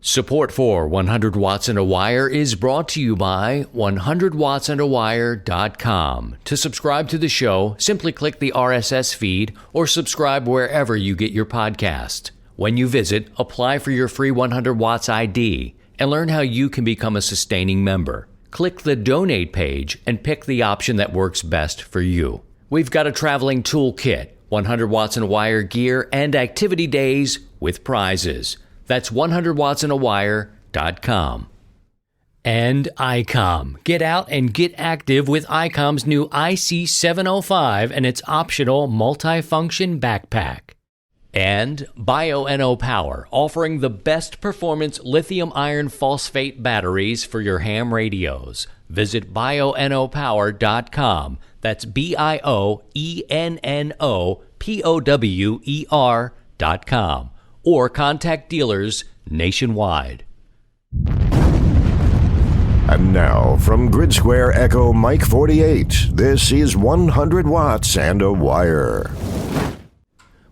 Support for 100 Watts and a Wire is brought to you by 100wattsandawire.com. To subscribe to the show, simply click the RSS feed or subscribe wherever you get your podcast. When you visit, apply for your free 100 Watts ID and learn how you can become a sustaining member. Click the donate page and pick the option that works best for you. We've got a traveling toolkit, 100 Watts and a Wire gear, and activity days with prizes. That's 100wattsandawire.com. And ICOM. Get out and get active with ICOM's new IC705 and its optional multifunction backpack. And BioNO Power, offering the best performance lithium iron phosphate batteries for your ham radios. Visit bionopower.com. That's BIOENNOPOWER.com. Or contact dealers nationwide. And now, from Grid Square Echo Mike 48, this is 100 Watts and a Wire.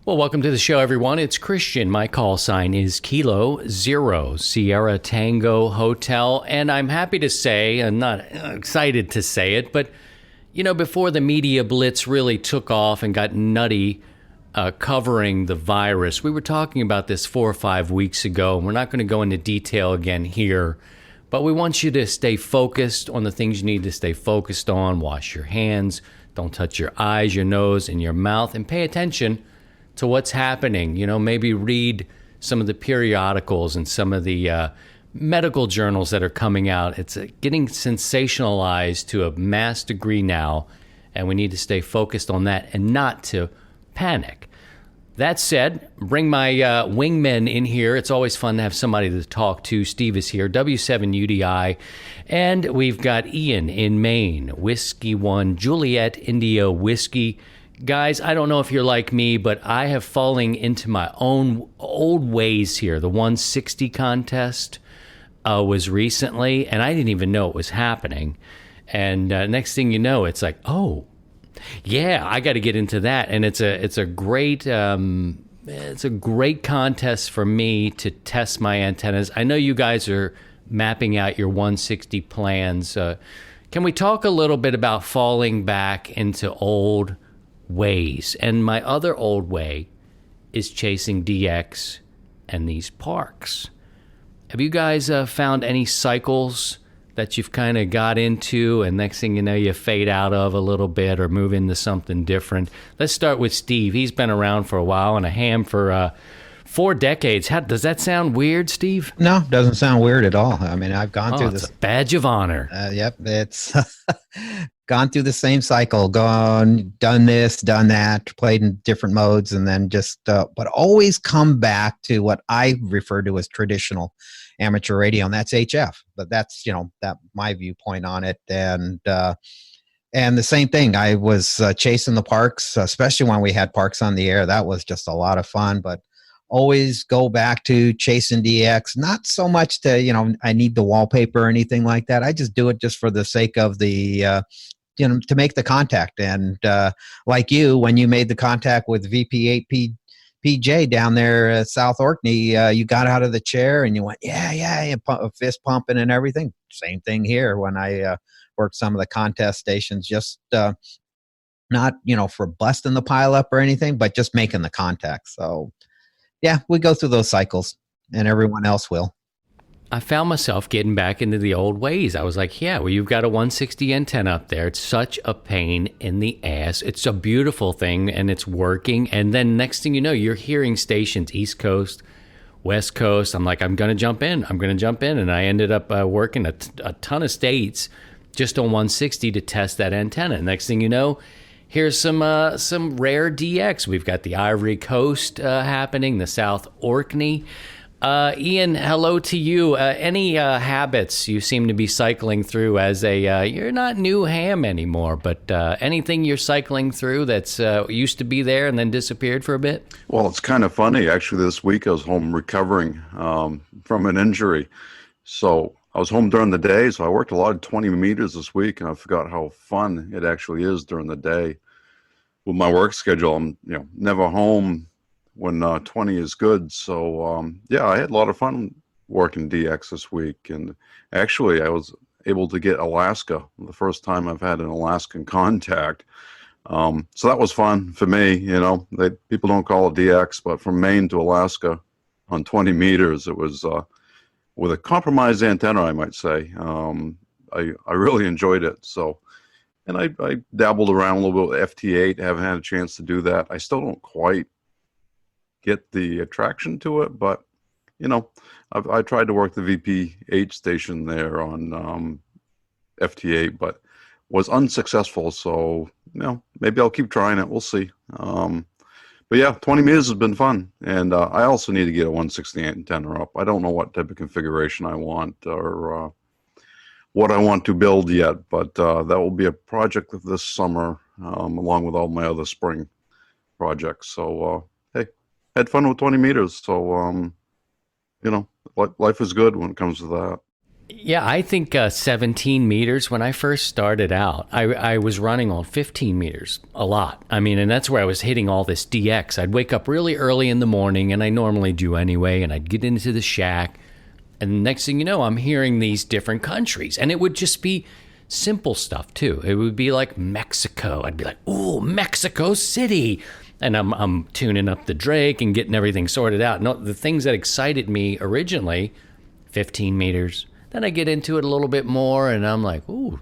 Well, welcome to the show, everyone. It's Christian. My call sign is Kilo Zero Sierra Tango Hotel. And I'm happy to say, I'm not excited to say it, but, you know, before the media blitz really took off and got nutty, covering the virus. We were talking about this 4 or 5 weeks ago, and we're not going to go into detail again here, but we want you to stay focused on the things you need to stay focused on. Wash your hands, don't touch your eyes, your nose, and your mouth, and pay attention to what's happening. You know, maybe read some of the periodicals and some of the medical journals that are coming out. It's getting sensationalized to a mass degree now, and we need to stay focused on that and not to panic. That said, bring my wingmen in here. It's always fun to have somebody to talk to. Steve is here, W7UDI. And we've got Ian in Maine, Whiskey 1, Juliet India Whiskey. Guys, I don't know if you're like me, but I have fallen into my own old ways here. The 160 contest was recently, and I didn't even know it was happening. And next thing you know, it's like, oh, yeah, I got to get into that, and it's a great contest for me to test my antennas. I know you guys are mapping out your 160 plans. Can we talk a little bit about falling back into old ways? And my other old way is chasing DX and these parks. Have you guys found any cycles that you've kind of got into, and next thing you know, you fade out of a little bit or move into something different? Let's start with Steve. He's been around for a while and a ham for 4 decades. Does that sound weird, Steve? No, doesn't sound weird at all. I mean, I've gone through this. It's a badge of honor. Yep, it's gone through the same cycle, done this, done that, played in different modes, and then just, but always come back to what I refer to as traditional amateur radio, and that's HF. But that's, that my viewpoint on it. And the same thing, I was chasing the parks, especially when we had parks on the air. That was just a lot of fun, but always go back to chasing DX. Not so much to, I need the wallpaper or anything like that. I just do it just for the sake of the, to make the contact. And like you, when you made the contact with VP8 PJ down there at South Orkney, you got out of the chair and you went, yeah, fist pumping and everything. Same thing here when I worked some of the contest stations, just not, for busting the pile up or anything, but just making the contact. So, yeah, we go through those cycles, and everyone else will. I found myself getting back into the old ways. I was like, yeah, well, you've got a 160 antenna up there. It's such a pain in the ass. It's a beautiful thing, and it's working. And then next thing you know, you're hearing stations, East Coast, West Coast. I'm like, I'm going to jump in. And I ended up working a ton of states just on 160 to test that antenna. Next thing you know, here's some rare DX. We've got the Ivory Coast happening, the South Orkney. Ian, hello to you. Any habits you seem to be cycling through as you're not new ham anymore, but anything you're cycling through that's used to be there and then disappeared for a bit? Well, it's kind of funny. Actually, this week I was home recovering from an injury. So I was home during the day, so I worked a lot of 20 meters this week, and I forgot how fun it actually is during the day. With my work schedule, I'm never home when 20 is good. So, I had a lot of fun working DX this week, and actually I was able to get Alaska, the first time I've had an Alaskan contact. So that was fun for me. People don't call it DX, but from Maine to Alaska on 20 meters, it was with a compromised antenna, I might say. I really enjoyed it. So, and I dabbled around a little bit with FT8. Haven't had a chance to do that. I still don't quite get the attraction to it, but I tried to work the VPH station there on FT8, but was unsuccessful. So, maybe I'll keep trying it. We'll see. But yeah, 20 meters has been fun. And I also need to get a 160 antenna up. I don't know what type of configuration I want or what I want to build yet, but that will be a project this summer, along with all my other spring projects. So, hey, had fun with 20 meters. So, life is good when it comes to that. Yeah, I think 17 meters, when I first started out, I was running on 15 meters a lot. I mean, and that's where I was hitting all this DX. I'd wake up really early in the morning, and I normally do anyway, and I'd get into the shack, and the next thing you know, I'm hearing these different countries. And it would just be simple stuff, too. It would be like Mexico. I'd be like, ooh, Mexico City. And I'm tuning up the Drake and getting everything sorted out. No, the things that excited me originally, 15 meters. Then I get into it a little bit more, and I'm like, ooh,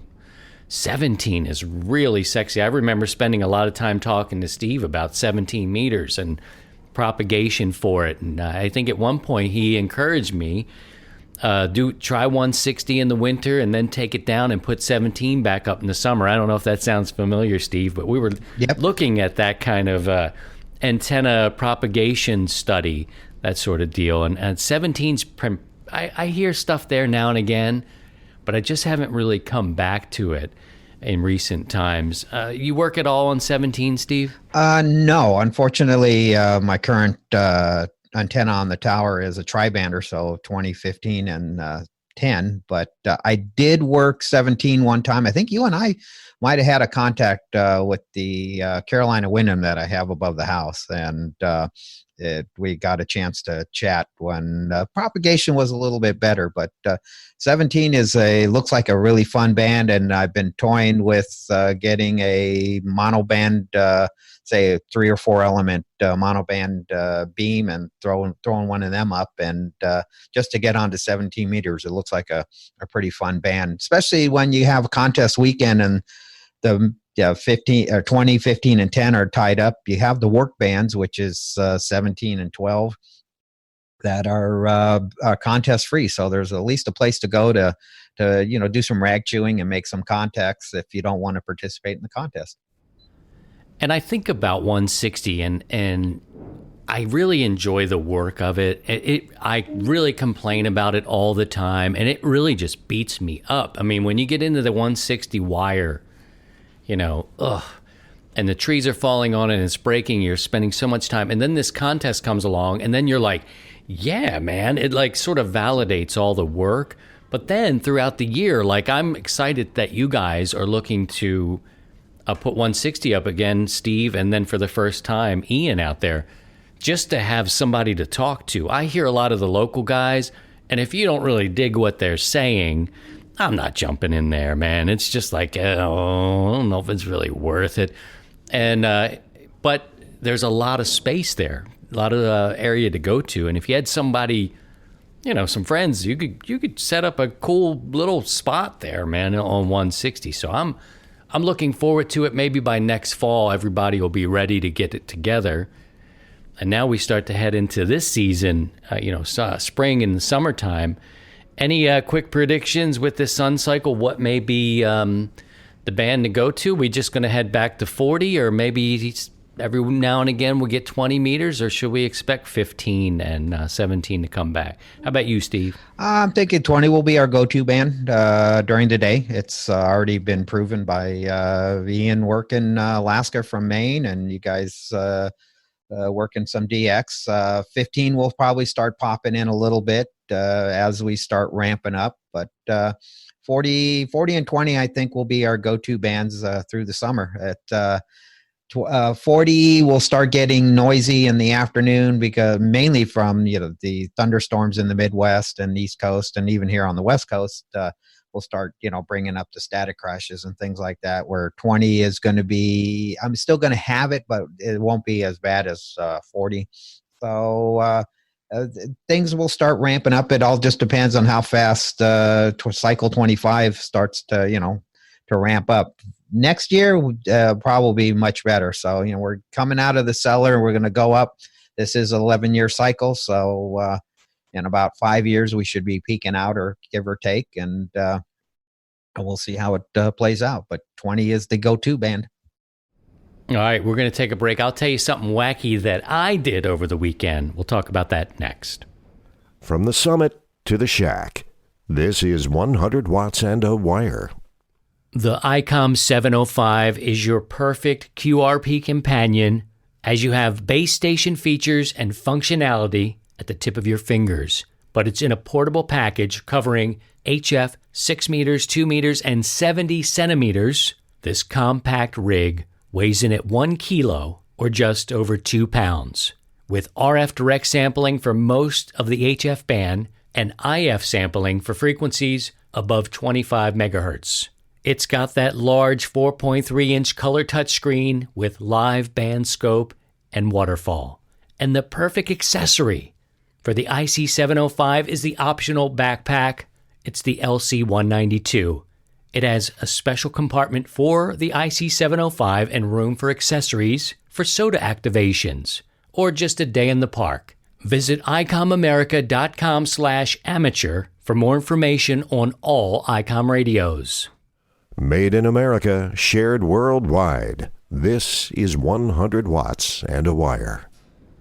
17 is really sexy. I remember spending a lot of time talking to Steve about 17 meters and propagation for it. And I think at one point he encouraged me, try 160 in the winter and then take it down and put 17 back up in the summer. I don't know if that sounds familiar, Steve, but we were looking at that kind of antenna propagation study, that sort of deal. And 17's... I hear stuff there now and again, but I just haven't really come back to it in recent times. You work at all on 17, Steve? No, unfortunately, my current antenna on the tower is a tri-bander, so 20, 15, and 10. But I did work 17 one time. I think you and I might have had a contact with the Carolina Wyndham that I have above the house, and we got a chance to chat when propagation was a little bit better. But 17 looks like a really fun band, and I've been toying with getting a monoband, say a 3 or 4 element monoband beam, and throwing one of them up, and just to get onto 17 meters. It looks like a pretty fun band, especially when you have a contest weekend and the 15 or 20, 15, and 10 are tied up. You have the work bands, which is 17 and 12, that are contest free. So there's at least a place to go to do some rag chewing and make some contacts if you don't want to participate in the contest. And I think about 160, and I really enjoy the work of it. I really complain about it all the time, and it really just beats me up. I mean, when you get into the 160 wire, and the trees are falling on it and it's breaking, you're spending so much time. And then this contest comes along, and then you're like, yeah, man, it like sort of validates all the work. But then throughout the year, like, I'm excited that you guys are looking to put 160 up again, Steve, and then for the first time, Ian out there, just to have somebody to talk to. I hear a lot of the local guys, and if you don't really dig what they're saying, I'm not jumping in there, man. It's just like, I don't know if it's really worth it. And but there's a lot of space there, a lot of area to go to. And if you had somebody, some friends, you could set up a cool little spot there, man, on 160. So I'm looking forward to it. Maybe by next fall, everybody will be ready to get it together. And now we start to head into this season, spring and the summertime. Any quick predictions with this sun cycle? What may be the band to go to? We just going to head back to 40, or maybe every now and again we'll get 20 meters, or should we expect 15 and 17 to come back? How about you, Steve? I'm thinking 20 will be our go-to band during the day. It's already been proven by Ian working Alaska from Maine, and you guys working some DX. 15 will probably start popping in a little bit as we start ramping up, but 40 and 20 I think will be our go-to bands through the summer. 40 will start getting noisy in the afternoon because mainly from the thunderstorms in the Midwest and East Coast, and even here on the West Coast, we'll start bringing up the static crashes and things like that. Where 20 is going to be, I'm still going to have it, but it won't be as bad as 40. So things will start ramping up. It all just depends on how fast cycle 25 starts to ramp up. Next year, probably much better. So, we're coming out of the cellar and we're going to go up. This is an 11-year cycle. So, in about 5 years, we should be peaking out, or give or take. And we'll see how it plays out. But 20 is the go-to band. All right, we're going to take a break. I'll tell you something wacky that I did over the weekend. We'll talk about that next. From the summit to the shack, this is 100 watts and a wire. The ICOM 705 is your perfect QRP companion, as you have base station features and functionality at the tip of your fingers. But it's in a portable package covering HF 6 meters, 2 meters, and 70 centimeters. This compact rig weighs in at 1 kilo, or just over 2 pounds, with RF direct sampling for most of the HF band and IF sampling for frequencies above 25 megahertz. It's got that large 4.3-inch color touchscreen with live band scope and waterfall. And the perfect accessory for the IC705 is the optional backpack. It's the LC192. It has a special compartment for the IC705 and room for accessories for soda activations or just a day in the park. Visit icomamerica.com/amateur for more information on all ICOM radios. Made in America, shared worldwide. This is 100 watts and a wire.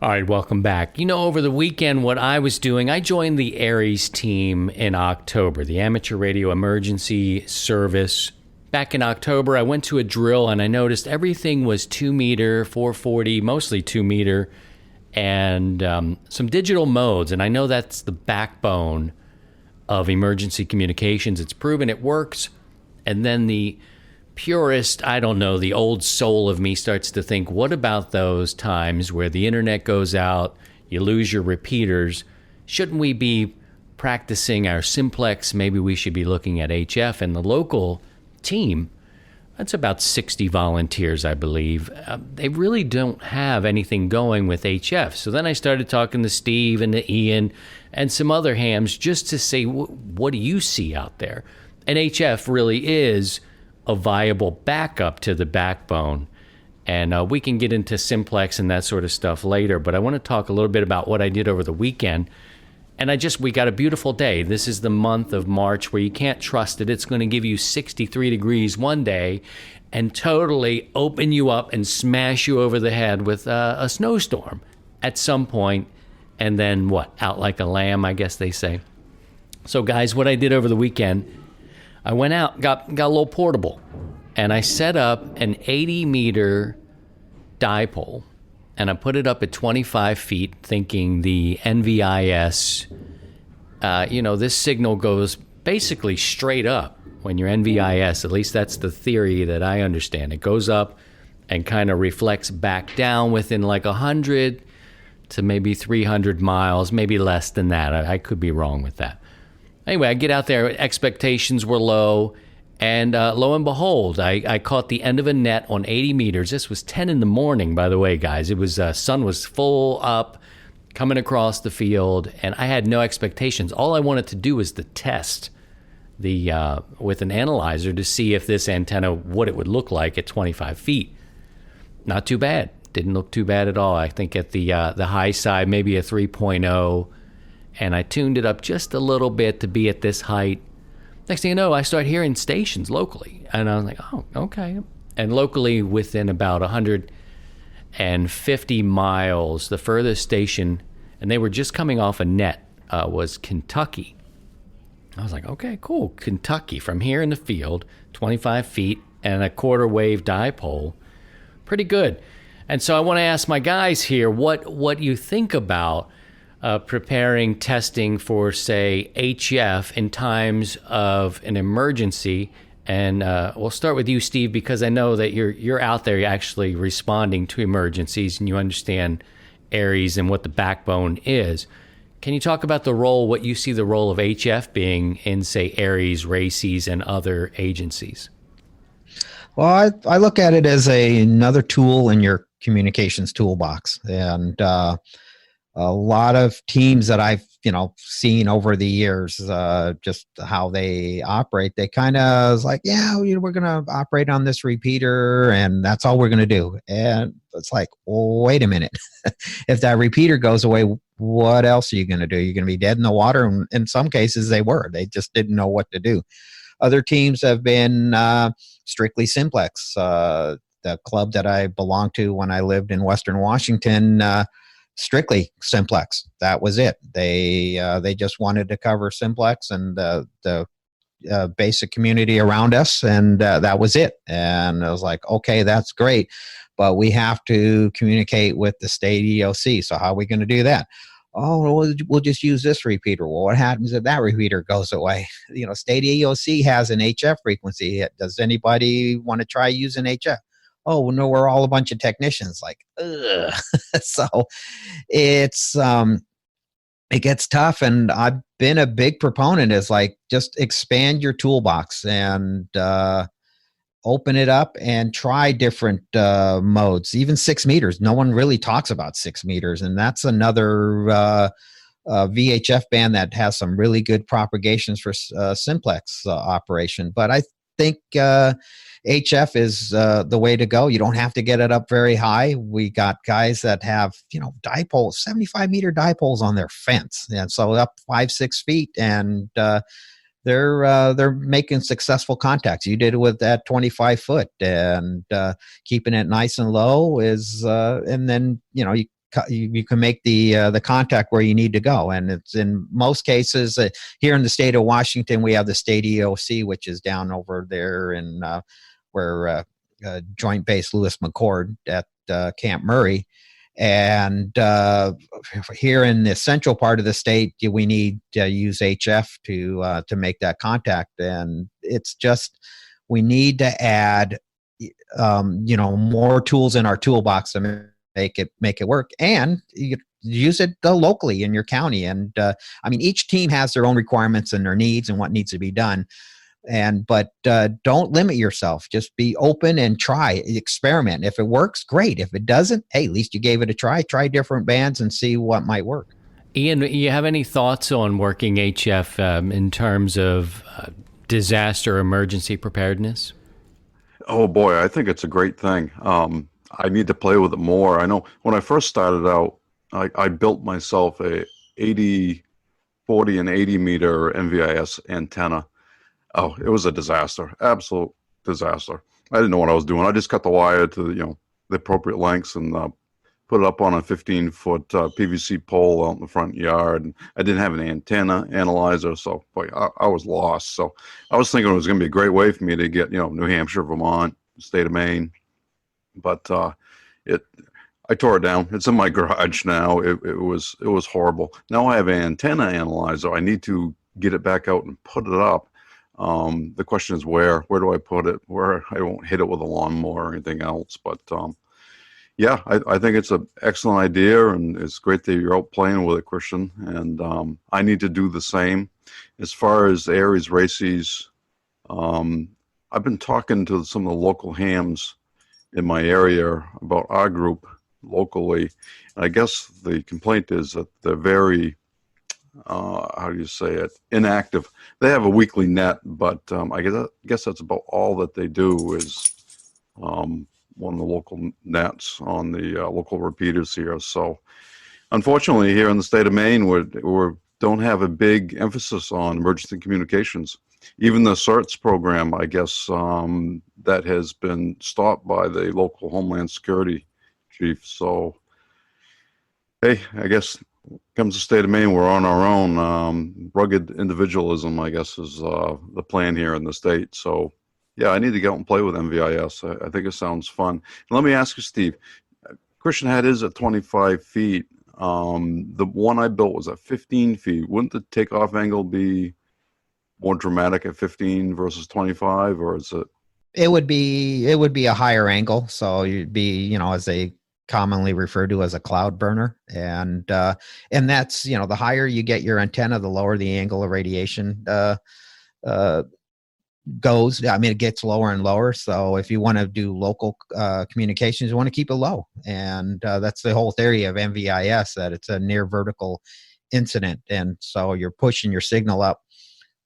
All right, welcome back. Over the weekend, what I was doing, I joined the ARES team in October, the Amateur Radio Emergency Service. Back in October, I went to a drill and I noticed everything was 2 meter, 440, mostly 2 meter, and some digital modes. And I know that's the backbone of emergency communications. It's proven it works. And then the purist, the old soul of me starts to think, what about those times where the internet goes out, you lose your repeaters? Shouldn't we be practicing our simplex? Maybe we should be looking at HF. And the local team, that's about 60 volunteers, I believe. They really don't have anything going with HF. So then I started talking to Steve and to Ian and some other hams just to say, what do you see out there? And HF really is a viable backup to the backbone. And we can get into simplex and that sort of stuff later. But I want to talk a little bit about what I did over the weekend. And we got a beautiful day. This is the month of March where you can't trust it. It's going to give you 63 degrees one day and totally open you up and smash you over the head with a snowstorm at some point. And then out like a lamb, I guess they say. So guys, what I did over the weekend, I went out, got a little portable, and I set up an 80-meter dipole, and I put it up at 25 feet, thinking the NVIS, this signal goes basically straight up when you're NVIS. At least that's the theory that I understand. It goes up and kind of reflects back down within like 100 to maybe 300 miles, maybe less than that. I could be wrong with that. Anyway, I get out there, expectations were low, and lo and behold, I caught the end of a net on 80 meters. This was 10 in the morning, by the way, guys. It was sun was full up, coming across the field, and I had no expectations. All I wanted to do was to test with an analyzer to see if this antenna, what it would look like at 25 feet. Not too bad. Didn't look too bad at all. I think at the high side, maybe a 3.0. And I tuned it up just a little bit to be at this height. Next thing you know, I start hearing stations locally. And I was like, oh, okay. And locally, within about 150 miles, the furthest station, and they were just coming off a net, was Kentucky. I was like, okay, cool. Kentucky, from here in the field, 25 feet, and a quarter wave dipole. Pretty good. And so I want to ask my guys here what you think about preparing testing for, say, HF in times of an emergency, And we'll start with you, Steve, because I know that you're out there actually responding to emergencies, and you understand ARES and what the backbone is. Can you talk about what you see the role of HF being in, say, ARES, RACES, and other agencies? Well, I look at it as another tool in your communications toolbox, and a lot of teams that I've seen over the years, just how they operate, they kind of like, yeah, we're going to operate on this repeater, and that's all we're going to do. And it's like, wait a minute, if that repeater goes away, what else are you going to do? You're going to be dead in the water. And in some cases, they just didn't know what to do. Other teams have been strictly simplex. The club that I belonged to when I lived in Western Washington, strictly simplex. That was it. They just wanted to cover simplex and the basic community around us, and that was it. And I was like, okay, that's great, but we have to communicate with the state EOC. So how are we going to do that? Oh, we'll just use this repeater. Well, what happens if that repeater goes away? State EOC has an HF frequency. Does anybody want to try using HF? Oh, well, no, we're all a bunch of technicians. Like, ugh. So it's it gets tough, and I've been a big proponent is like, just expand your toolbox and open it up and try different modes. Even 6 meters. No one really talks about 6 meters, and that's another VHF band that has some really good propagations for simplex operation. But I think HF is the way to go. You don't have to get it up very high. We got guys that have dipoles, 75-meter dipoles on their fence, and so up 5-6 feet, and they're making successful contacts. You did it with that 25 foot, and keeping it nice and low is, and then you can make the contact where you need to go. And it's in most cases here in the state of Washington, we have the state EOC, which is down over there in where Joint Base Lewis McChord at Camp Murray. And here in the central part of the state, we need to use HF to make that contact. And it's just, we need to add more tools in our toolbox to make it work, and you use it locally in your county. And each team has their own requirements and their needs and what needs to be done. But don't limit yourself. Just be open and try, experiment. If it works, great. If it doesn't, hey, at least you gave it a try. Try different bands and see what might work. Ian, you have any thoughts on working HF in terms of disaster emergency preparedness? Oh boy, I think it's a great thing. I need to play with it more. I know when I first started out, I built myself a 40 and 80 meter NVIS antenna. Oh, it was a disaster, absolute disaster. I didn't know what I was doing. I just cut the wire to the appropriate lengths and put it up on a 15-foot PVC pole out in the front yard. And I didn't have an antenna analyzer, so boy, I was lost. So I was thinking it was going to be a great way for me to get New Hampshire, Vermont, state of Maine, but I tore it down. It's in my garage now. It was horrible. Now I have an antenna analyzer. I need to get it back out and put it up. The question is where do I put it, where I won't hit it with a lawnmower or anything else. But yeah, I think it's an excellent idea, and it's great that you're out playing with it, Christian. And I need to do the same. As far as ARES RACES, I've been talking to some of the local hams in my area about our group locally. And I guess the complaint is that they're very how do you say it, inactive. They have a weekly net, but I guess that's about all that they do is one of the local nets on the local repeaters here. So unfortunately here in the state of Maine, we don't have a big emphasis on emergency communications. Even the CERTS program, I guess, that has been stopped by the local Homeland Security chief. So, hey, I guess comes the state of Maine, we're on our own. Rugged individualism, I guess, is the plan here in the state. So, yeah, I need to get out and play with MVIS. I think it sounds fun. And let me ask you, Steve. Christian had his at 25 feet. The one I built was at 15 feet. Wouldn't the takeoff angle be more dramatic at 15 versus 25, or is it? It would be a higher angle, so you'd be, as they commonly referred to as a cloud burner, and that's, the higher you get your antenna, the lower the angle of radiation goes. I mean, it gets lower and lower. So if you want to do local communications, you want to keep it low, and that's the whole theory of MVIS, that it's a near vertical incident, and so you're pushing your signal up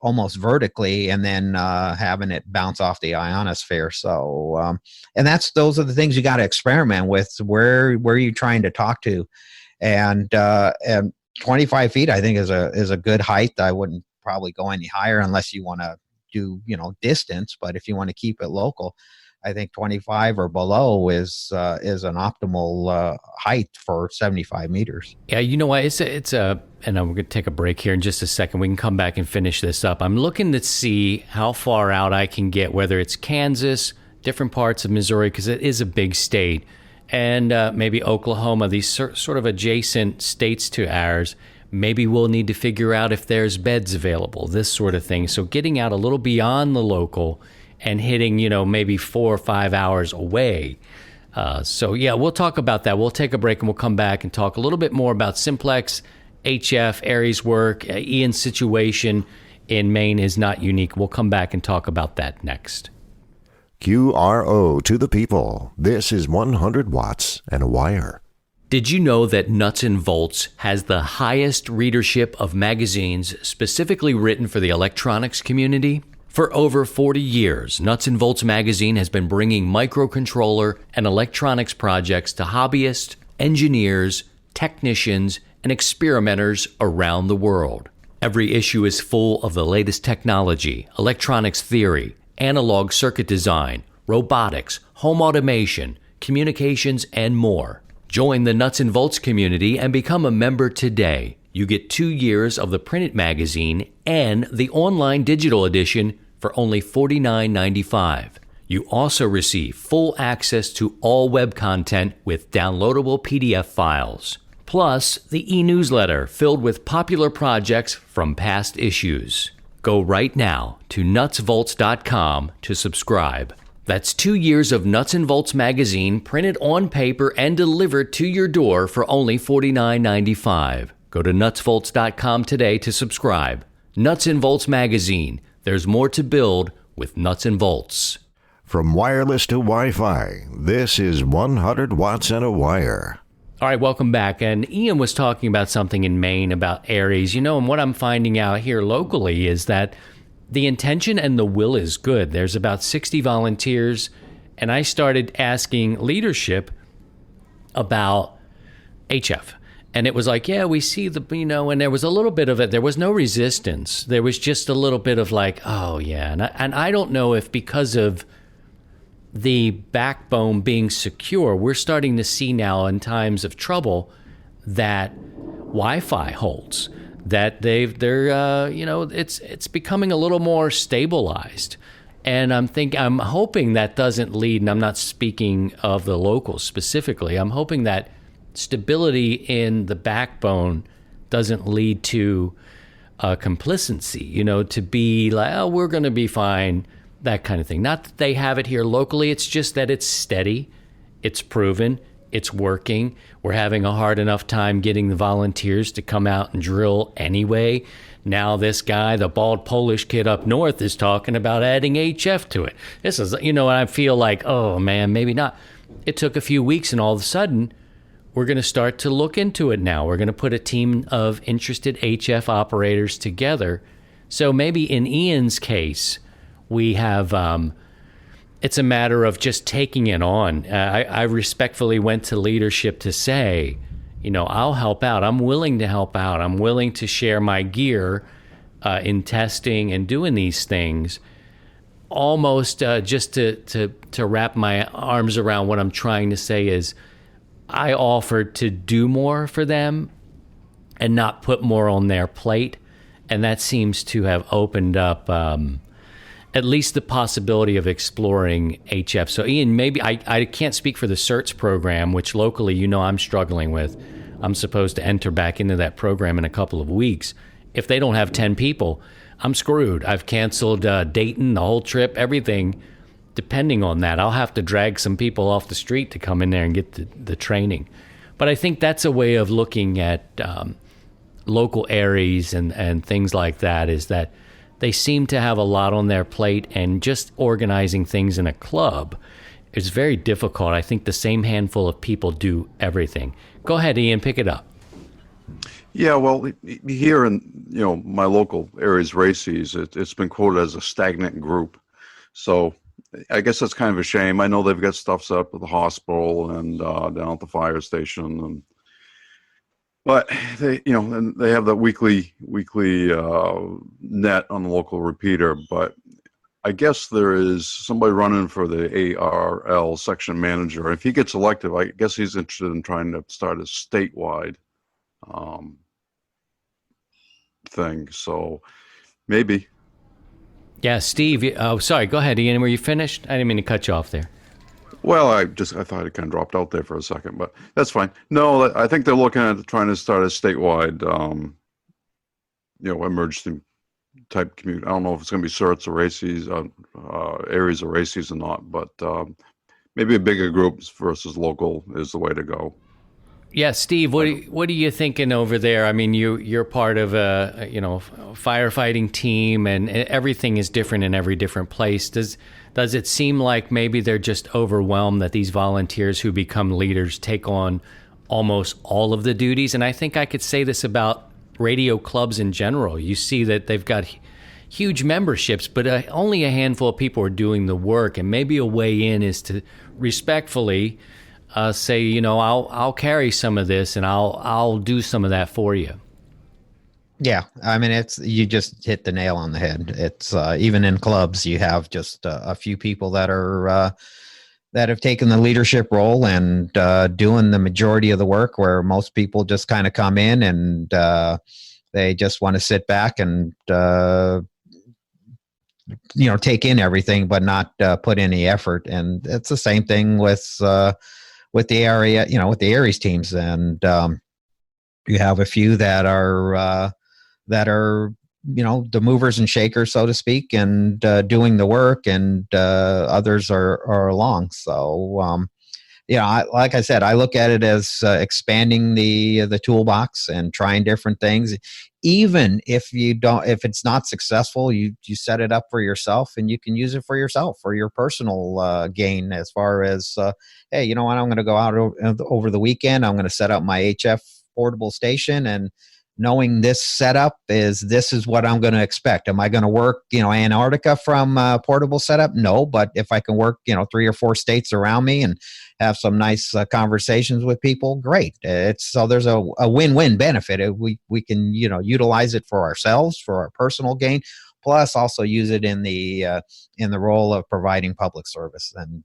almost vertically and then having it bounce off the ionosphere. So and those are the things you got to experiment with. Where are you trying to talk to? And 25 feet I think is a good height. I wouldn't probably go any higher unless you want to do distance, but if you want to keep it local, I think 25 or below is an optimal height for 75 meters. Yeah, you know what? It's a, and we're going to take a break here in just a second. We can come back and finish this up. I'm looking to see how far out I can get, whether it's Kansas, different parts of Missouri, because it is a big state, and maybe Oklahoma, these sort of adjacent states to ours. Maybe we'll need to figure out if there's beds available, this sort of thing. So getting out a little beyond the local and hitting, maybe 4 or 5 hours away. So yeah, we'll talk about that. We'll take a break and we'll come back and talk a little bit more about Simplex, HF, ARES work. Ian's situation in Maine is not unique. We'll come back and talk about that next. QRO to the people. This is 100 watts and a wire. Did you know that Nuts and Volts has the highest readership of magazines specifically written for the electronics community? For over 40 years, Nuts and Volts magazine has been bringing microcontroller and electronics projects to hobbyists, engineers, technicians, and experimenters around the world. Every issue is full of the latest technology, electronics theory, analog circuit design, robotics, home automation, communications, and more. Join the Nuts and Volts community and become a member today. You get 2 years of the printed magazine and the online digital edition for only $49.95. You also receive full access to all web content with downloadable PDF files, plus the e-newsletter filled with popular projects from past issues. Go right now to nutsvolts.com to subscribe. That's 2 years of Nuts and Volts magazine printed on paper and delivered to your door for only $49.95. Go to nutsvolts.com today to subscribe. Nuts and Volts magazine. There's more to build with Nuts and Volts. From wireless to Wi-Fi, this is 100 watts and a wire. All right, welcome back. And Ian was talking about something in Maine about ARES. And what I'm finding out here locally is that the intention and the will is good. There's about 60 volunteers, and I started asking leadership about HF. And it was like, yeah, we see and there was a little bit of it. There was no resistance. There was just a little bit of like, oh, yeah. And I don't know if because of the backbone being secure, we're starting to see now in times of trouble that Wi-Fi holds, that it's becoming a little more stabilized. And I'm hoping that doesn't lead, and I'm not speaking of the locals specifically, I'm hoping that stability in the backbone doesn't lead to complacency, to be like, oh, we're going to be fine, that kind of thing. Not that they have it here locally, it's just that it's steady, it's proven, it's working. We're having a hard enough time getting the volunteers to come out and drill anyway. Now this guy, the bald Polish kid up north, is talking about adding HF to it. This is, and I feel like, oh man, maybe not. It took a few weeks and all of a sudden, we're going to start to look into it now. We're going to put a team of interested HF operators together. So maybe in Ian's case, we have, it's a matter of just taking it on. I respectfully went to leadership to say, I'll help out. I'm willing to help out. I'm willing to share my gear in testing and doing these things, almost just to wrap my arms around what I'm trying to say is I offered to do more for them and not put more on their plate. And that seems to have opened up at least the possibility of exploring HF. So Ian, maybe I can't speak for the CERTS program, which locally, I'm struggling with. I'm supposed to enter back into that program in a couple of weeks. If they don't have 10 people, I'm screwed. I've canceled Dayton, the whole trip, everything. Depending on that, I'll have to drag some people off the street to come in there and get the training. But I think that's a way of looking at local ARES and things like that, is that they seem to have a lot on their plate, and just organizing things in a club is very difficult. I think the same handful of people do everything. Go ahead, Ian, pick it up. Yeah, well, here in my local ARES races, it's been quoted as a stagnant group. So I guess that's kind of a shame. I know they've got stuff set up at the hospital and down at the fire station, but and they have that weekly net on the local repeater. But I guess there is somebody running for the ARL section manager. If he gets elected, I guess he's interested in trying to start a statewide thing. So maybe. Yeah, Steve. Oh, sorry. Go ahead, Ian. Were you finished? I didn't mean to cut you off there. Well, I thought it kind of dropped out there for a second, but that's fine. No, I think they're looking at trying to start a statewide, emergency type community. I don't know if it's going to be CERTs or races, ARES or races or not, but maybe a bigger group versus local is the way to go. Yeah, Steve, what are you thinking over there? I mean, you're part of a firefighting team, and everything is different in every different place. Does it seem like maybe they're just overwhelmed that these volunteers who become leaders take on almost all of the duties? And I think I could say this about radio clubs in general. You see that they've got huge memberships, but only a handful of people are doing the work. And maybe a way in is to respectfully say, I'll carry some of this and I'll do some of that for you. Yeah, I mean, you just hit the nail on the head. It's even in clubs, you have just a few people that are that have taken the leadership role and doing the majority of the work, where most people just kind of come in and they just want to sit back and take in everything, but not put any effort. And it's the same thing with the area, with the ARES teams, and you have a few that are the movers and shakers, so to speak, and doing the work, and others are along. So like I said, I look at it as expanding the toolbox and trying different things. Even if it's not successful, you set it up for yourself, and you can use it for yourself, for your personal gain, as far as, hey, you know what, I'm going to go out over the weekend. I'm going to set up my HF portable station, and knowing this setup this is what I'm going to expect. Am I going to work, Antarctica from portable setup? No, but if I can work, 3 or 4 states around me and have some nice conversations with people, great. So there's a win-win benefit. We can, utilize it for ourselves, for our personal gain, plus also use it in the role of providing public service and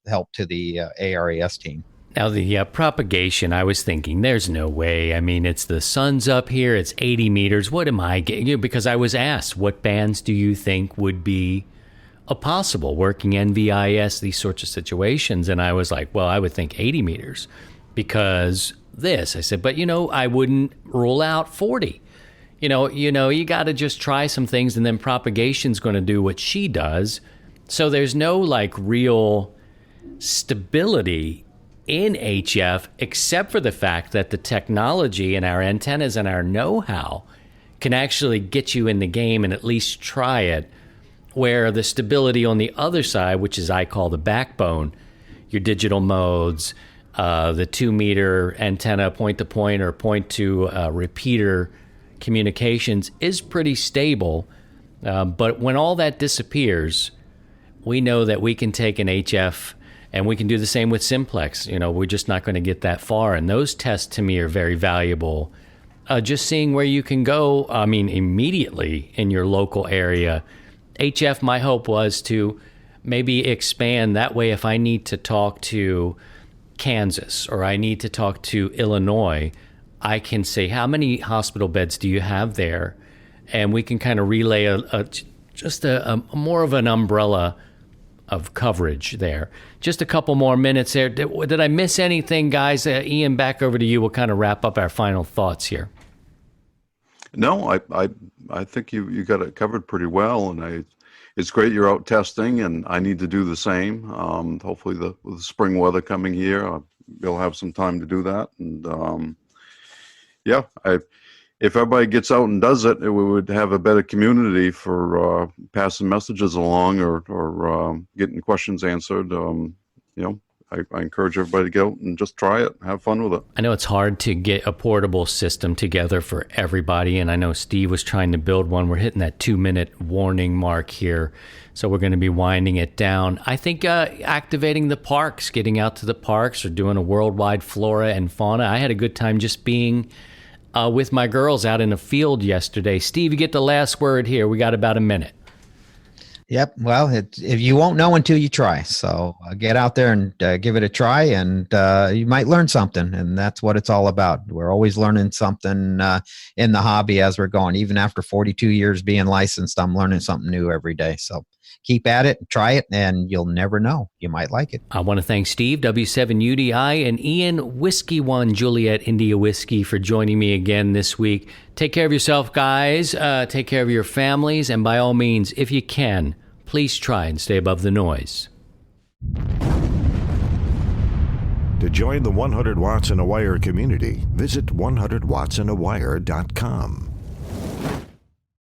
help to the ARES team. Now, the propagation, I was thinking, there's no way. I mean, it's the sun's up here, it's 80 meters. What am I getting? Because I was asked, what bands do you think would be possible working NVIS, these sorts of situations? And I was like, well, I would think 80 meters because this. I said, but, I wouldn't rule out 40. You got to just try some things, and then propagation's going to do what she does. So there's no, real stability in HF, except for the fact that the technology and our antennas and our know-how can actually get you in the game and at least try it, where the stability on the other side, which is I call the backbone, your digital modes, the 2-meter antenna point-to-point or point-to-repeater communications is pretty stable. But when all that disappears, we know that we can take an HF and we can do the same with simplex. We're just not going to get that far. And those tests to me are very valuable. Just seeing where you can go, immediately in your local area. HF, my hope was to maybe expand that way. If I need to talk to Kansas or I need to talk to Illinois, I can say, how many hospital beds do you have there? And we can kind of relay a more of an umbrella of coverage there. Just a couple more minutes there. Did I miss anything, guys? Ian, back over to you. We'll kind of wrap up our final thoughts here. No, I think you got it covered pretty well, and it's great you're out testing, and I need to do the same. Hopefully, with the spring weather coming here, you'll have some time to do that. And yeah, if everybody gets out and does it, we would have a better community for passing messages along or getting questions answered. I encourage everybody to go and just try it, have fun with it. I know it's hard to get a portable system together for everybody, and I know Steve was trying to build one. We're hitting that 2-minute warning mark here, so we're going to be winding it down. I think activating the parks, getting out to the parks, or doing a worldwide flora and fauna. I had a good time just being with my girls out in the field yesterday. Steve, you get the last word here. We got about a minute. Yep. Well, if you won't know until you try. So get out there and give it a try, and you might learn something. And that's what it's all about. We're always learning something in the hobby as we're going. Even after 42 years being licensed, I'm learning something new every day. So keep at it, try it, and you'll never know. You might like it. I want to thank Steve, W7UDI, and Ian, Whiskey 1 Juliet India Whiskey, for joining me again this week. Take care of yourself, guys. Take care of your families. And by all means, if you can, please try and stay above the noise. To join the 100 Watts in a Wire community, visit 100wattsinawire.com.